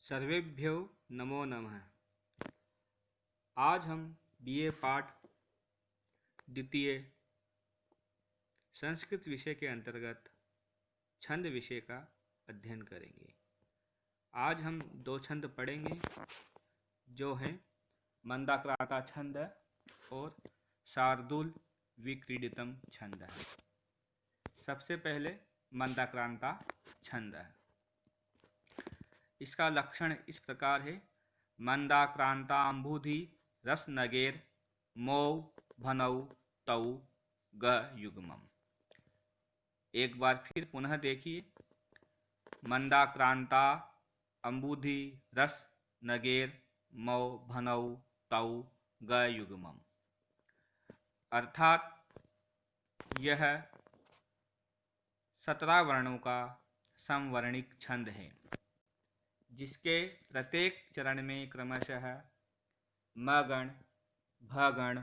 सर्वेभ्यो नमो नमः। आज हम बीए पाठ द्वितीय संस्कृत विषय के अंतर्गत छंद विषय का अध्ययन करेंगे। आज हम दो छंद पढ़ेंगे जो हैं मंदाक्रांता छंद और शार्दूल विक्रीडितम छंद है। सबसे पहले मंदाक्रांता छंद है। इसका लक्षण इस प्रकार है। मंदाक्रांताम्बुधि रस नगेर मौ भनौ तौ ग युग्मम। एक बार फिर पुनः देखिए। मंदाक्रांता अम्बुधि रस नगेर मौ भनौ तौ ग युग्मम, अर्थात यह 17 वर्णों का समवर्णिक छंद है जिसके प्रत्येक चरण में क्रमशः मगण, भगण,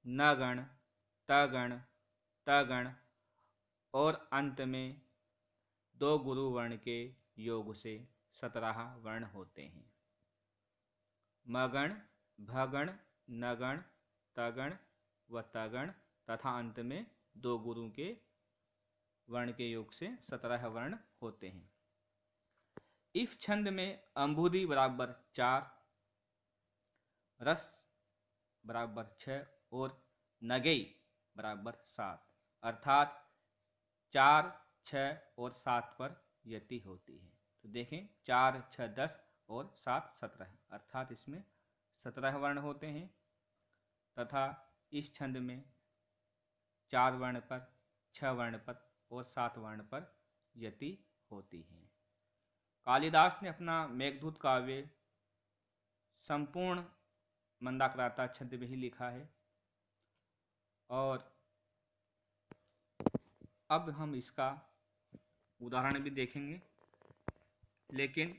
नगण, तगण, तगण और अंत में 2 गुरु वर्ण के योग से 17 वर्ण होते हैं। मगण, भगण, नगण, तगण व तगण तथा अंत में 2 गुरु के वर्ण के योग से 17 वर्ण होते हैं। इस छंद में अम्बुधि बराबर 4, रस बराबर 6 और नगई बराबर 7, अर्थात 4, 6 और 7 पर यति होती है। तो देखें 4, 6, 10 और 7, 17, अर्थात इसमें 17 वर्ण होते हैं तथा इस छंद में 4 वर्ण पर, 6 वर्ण पर और 7 वर्ण पर यति होती है। कालिदास ने अपना मेघदूत काव्य संपूर्ण मंदाक्रांता छंद में ही लिखा है और अब हम इसका उदाहरण भी देखेंगे, लेकिन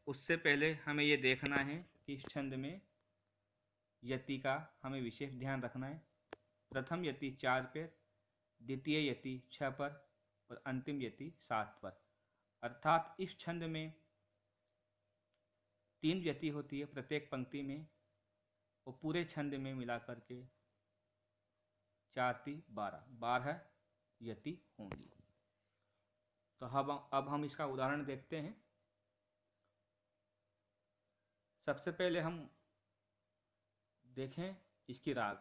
उससे पहले हमें ये देखना है कि इस छंद में यति का हमें विशेष ध्यान रखना है। प्रथम यति 4 पर, द्वितीय यति 6 पर और अंतिम यति 7 पर, अर्थात इस छंद में 3 यति होती है प्रत्येक पंक्ति में और पूरे छंद में मिलाकर के 4 × 12 यति होंगी। तो अब हम इसका उदाहरण देखते हैं। सबसे पहले हम देखें इसकी राग।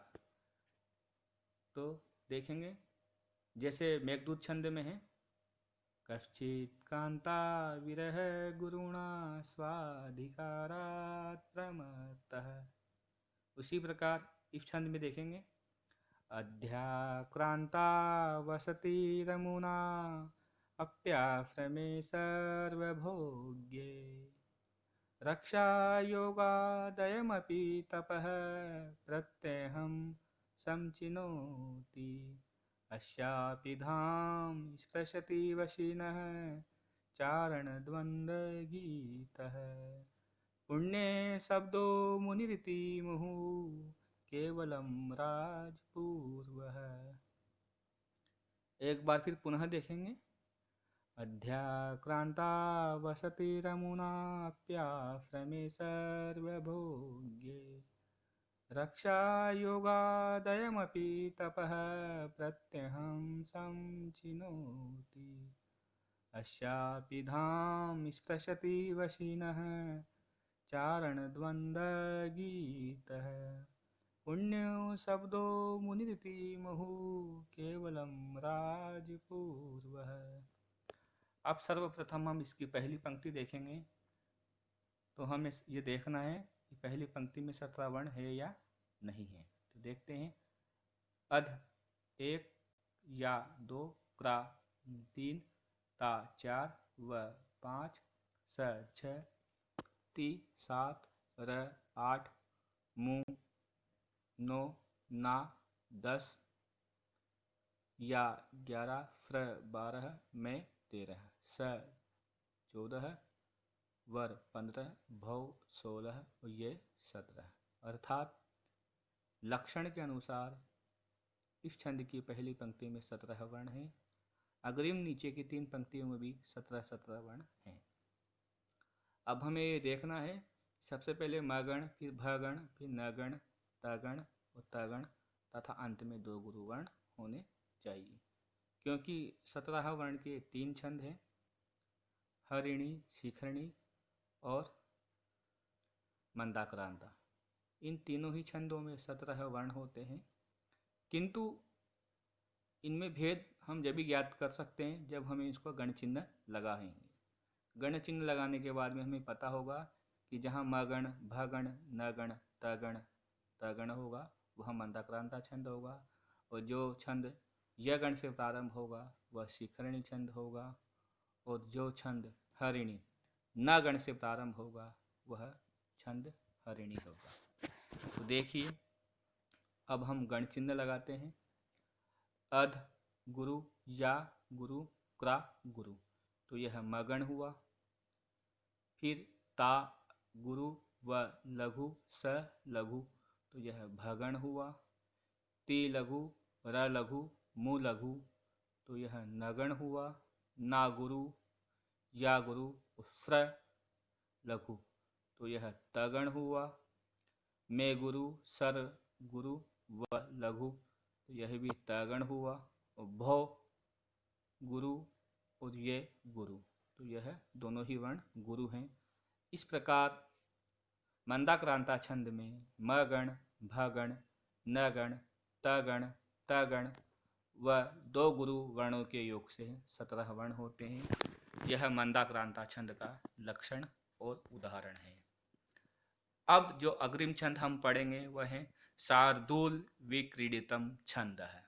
तो देखेंगे जैसे मेघदूत छंद में है कश्चित् कांता विरह गुरुणा स्वाधिकारात् प्रमत्तः, उसी प्रकार इस छंद में देखेंगे अध्याक्रांता वसति रमुना अप्याश्रमे सर्वभोग्ये रक्षा योगादयमपि तपः प्रत्यहं समचिनोति अस्यापि धाम स्पृशति वशिनः चारणद्वन्द्वगीतः पुण्ये शब्दो मुनिरिति मुहुः केवलं राजपूर्वः। एक बार फिर पुनः देखेंगे अध्याक्रांता वसति रमुनाप्याश्रमे सर्वभोग्ये रक्षा योगादयमपि तपः प्रत्यहं समचिनोति अस्यापि धाम स्पृशति वशिनः चारणद्वन्द्वगीतः पुण्यो शब्दो मुनिरिति मुहुः केवलं राजपूर्वः। अब सर्वप्रथम हम इसकी पहली पंक्ति देखेंगे। तो हमें ये देखना है कि पहली पंक्ति में 17 वर्ण है या नहीं है। तो देखते हैं अध 1 या 2, क्रा 3, ता 4 व 5, स 6, ती 7, र 8, मु 9, ना 10 या 11, फ्र 12, में 13, स 14, वर 15, भव 16 और ये 17, अर्थात लक्षण के अनुसार इस छंद की पहली पंक्ति में 17 वर्ण हैं। अग्रिम नीचे की 3 पंक्तियों में भी 17 वर्ण हैं। अब हमें ये देखना है, सबसे पहले मगण, फिर भगण, फिर नगण, तगण और तगण तथा अंत में 2 गुरु वर्ण होने चाहिए। क्योंकि 17 वर्ण के 3 छंद हैं, हरिणी, शिखरणी और मंदाक्रांता। इन तीनों ही छंदों में 17 वर्ण होते हैं, किंतु इनमें भेद हम जब भी ज्ञात कर सकते हैं जब हमें इसको गण चिन्ह लगाएंगे। गण चिन्ह लगाने के बाद में हमें पता होगा कि जहाँ मगण, भगण, नगण, तगण, तगण होगा वह मंदाक्रांता छंद होगा, और जो छंद यगण से प्रारंभ होगा वह शिखरणी छंद होगा, और जो छंद हरिणी नगण से प्रारंभ होगा वह छंद हरिणी होगा। तो देखिए, अब हम गण चिन्ह लगाते हैं। अध गुरु, या गुरु, क्रा गुरु, तो यह मगण हुआ। फिर ता गुरु व लघु, स लघु, तो यह भगण हुआ। ती लघु, र लघु, मु लघु, तो यह नगण हुआ। ना गुरु, या गुरु, स्र लघु, तो यह तगण हुआ। मे गुरु, सर गुरु व लघु, तो यह भी तगण हुआ। और भौ गुरु और ये गुरु, तो यह दोनों ही वर्ण गुरु हैं। इस प्रकार मंदाक्रांता छंद में मगण, भगण, नगण, तगण, तगण व 2 गुरु वर्णों के योग से 17 वर्ण होते हैं। यह मंदाक्रांता छंद का लक्षण और उदाहरण है। अब जो अग्रिम छंद हम पढ़ेंगे वह है शार्दूल विक्रीडितम छंद है।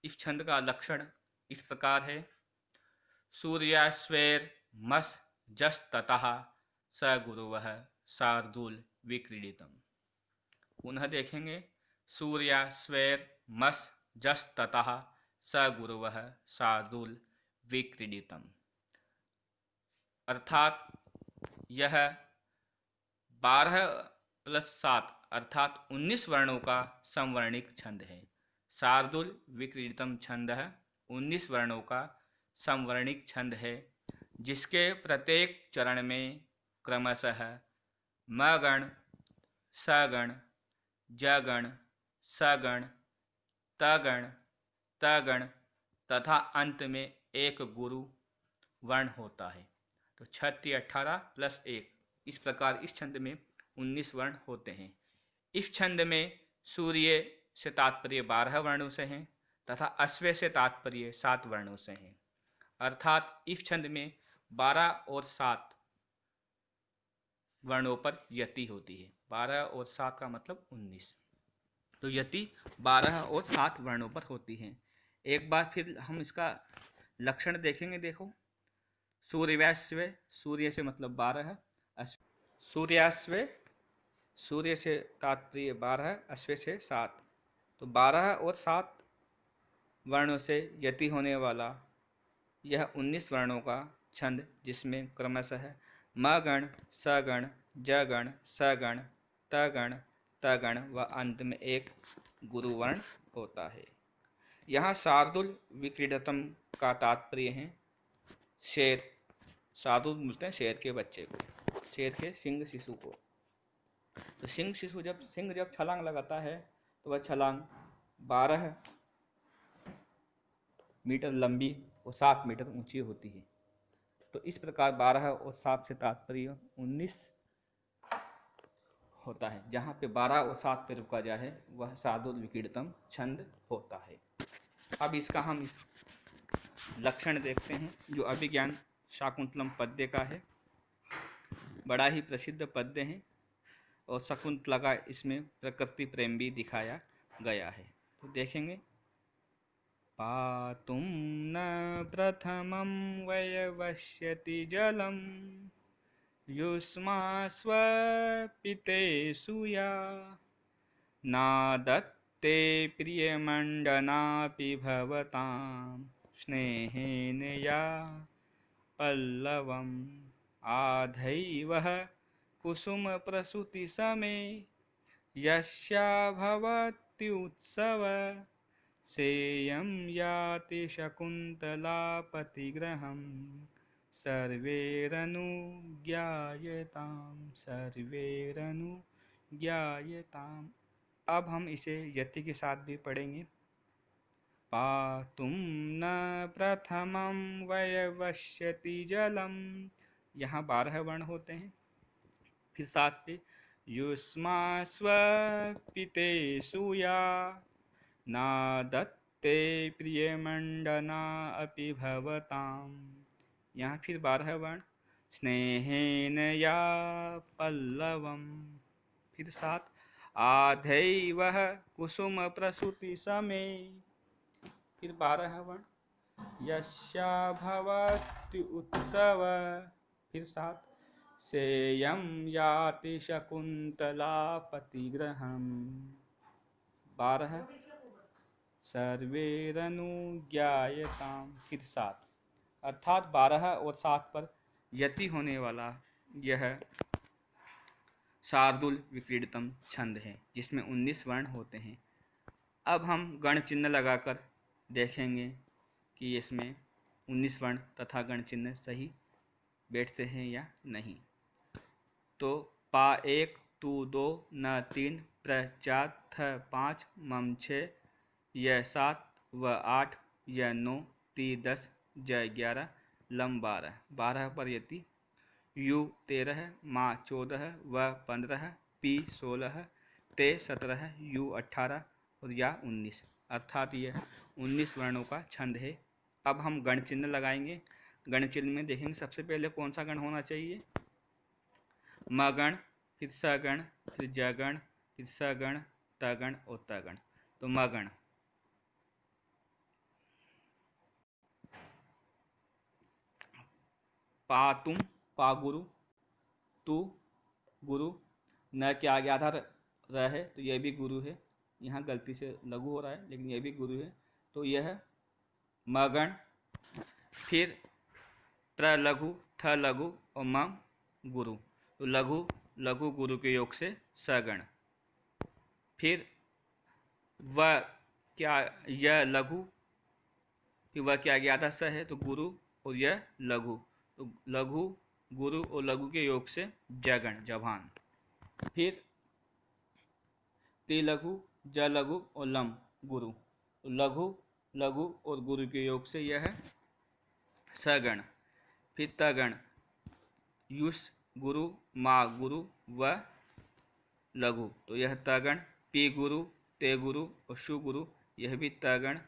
इस छंद का लक्षण इस प्रकार है, सूर्याश्वेर मस जस ततः स गुरुवः शार्दूल विक्रीडितम। पुनः देखेंगे, सूर्याश्वेर मस जस ततः स गुरुवः शार्दूल विक्रीडितम, अर्थात यह 12 + 7 अर्थात 19 वर्णों का समवर्णिक छंद है। शार्दूल विक्रीडितम छंद है 19 वर्णों का समवर्णिक छंद है, जिसके प्रत्येक चरण में क्रमशः मगण, सगण, जगण, सगण, तगण, तगण तथा अंत में एक गुरु वर्ण होता है। तो 36, 18 + 1, इस प्रकार इस छंद में 19 वर्ण होते हैं। इस छंद में सूर्य से तात्पर्य 12 वर्णों से हैं तथा अश्व से तात्पर्य 7 वर्णों से हैं, अर्थात इस छंद में 12 और 7 वर्णों पर यति होती है। 12 और 7 का मतलब 19, तो यति 12 और 7 वर्णों पर होती है। एक बार फिर हम इसका लक्षण देखेंगे। देखो, सूर्याश्व, सूर्य से मतलब 12, सूर्याश्व, सूर्य से तात्पर्य 12, अश्व से 7, तो 12 और 7 वर्णों से यति होने वाला यह 19 वर्णों का छंद, जिसमें क्रमशः मगण, सगण, जगण, सगण, तगण, तगण व अंत में एक गुरुवर्ण होता है। यहाँ शार्दूल विक्रीडितम का तात्पर्य है शेर। शार्दूल बोलते हैं शेर के बच्चे को, शेर के सिंह शिशु को। तो सिंह शिशु जब छलांग लगाता है तो वह छलांग 12 मीटर लंबी और 7 मीटर ऊंची होती है। तो इस प्रकार 12 और 7 से तात्पर्य 19 होता है। जहाँ पे 12 और 7 पे रुका जाए वह शार्दूल विक्रीडितम छंद होता है। अब इसका हम इस लक्षण देखते हैं, जो अभिज्ञान शाकुंतलम पद्य का है। बड़ा ही प्रसिद्ध पद्य है और शकुंतला का इसमें प्रकृति प्रेम भी दिखाया गया है। तो देखेंगे, पातुं न प्रथमं वयवश्यति जलम युष्मास्वपिते सूया नादत्ते प्रियमण्डनापि भवतां स्नेहेन या पल्लवम् आधैवः कुसुमप्रसूतिसमे यस्या भवत्युत्सव सेयं याति शकुन्तलापतिगृहं सर्वैरनुज्ञायताम् सर्वैरनुज्ञायताम्। अब हम इसे यति के साथ भी पढ़ेंगे। पातुं न प्रथमं वयवश्यति जलम, यहाँ 12 वर्ण होते हैं। फिर साथ पे युष्मास्वपितेषु या नादत्ते प्रियमण्डना अपि भवताम्, यहाँ फिर 12 वर्ण। स्नेहेन या पल्लवम, फिर साथ आधैवह कुसुम प्रसूति समे, फिर 12 वर्ण। यस्या भवति उत्सव, फिर साथ सेयं याति शकुन्तलापतिगृहम्, 12। सर्वैरनुज्ञायताम्, फिर साथ। अर्थात 12 और 7 पर यति होने वाला यह शार्दूल विक्रीडितम छंद है, जिसमें 19 वर्ण होते हैं। अब हम गण चिन्ह लगाकर देखेंगे कि इसमें 19 वर्ण तथा गण चिन्ह सही बैठते हैं या नहीं। तो पा 1, तू 2, न 3, प्र 4, थ 5, मम 6, य 7, व 8, य 9, ती 10, ज 11, लम 12। 12 पर यति। यू 13, मा 14, व 15, पी 16, ते 17, यू 18 और या 19। अर्थात यह 19 वर्णों का छंद है। अब हम गण चिन्ह लगाएंगे। गण चिन्ह में देखेंगे सबसे पहले कौन सा गण होना चाहिए। मगण, फिर सगण, फिर जगण, फिर सगण, तगण और तगण। तो मगण, पातुम, पा गुरु, तू गुरु, न के आगे आधा र है तो यह भी गुरु है। यहाँ गलती से लघु हो रहा है लेकिन यह भी गुरु है। तो यह मगण, फिर प्रलघु, थ लघु और मम गुरु। तो लघु लघु गुरु के योग से सगण। फिर व क्या यह लघु, फिर वह के आगे आधा स है तो गुरु और यह लघु। तो लघु गुरु और लघु के योग से जगण जभान। फिर ति लघु, ज लघु और लम गुरु। तो लघु लघु और गुरु के योग से यह है सगण। फिर तगण, युष गुरु, मा गुरु व लघु। तो यह तगण। पी गुरु, ते गुरु और शु गुरु, यह भी तगण।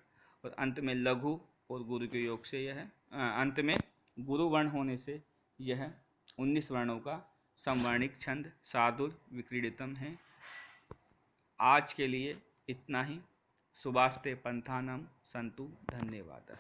और अंत में लघु और गुरु के योग से यह अंत में गुरु वर्ण होने से यह 19 वर्णों का समवर्णिक छंद शार्दूल विक्रीडितम है। आज के लिए इतना ही। सुभास्ते पंथानम संतु। धन्यवाद।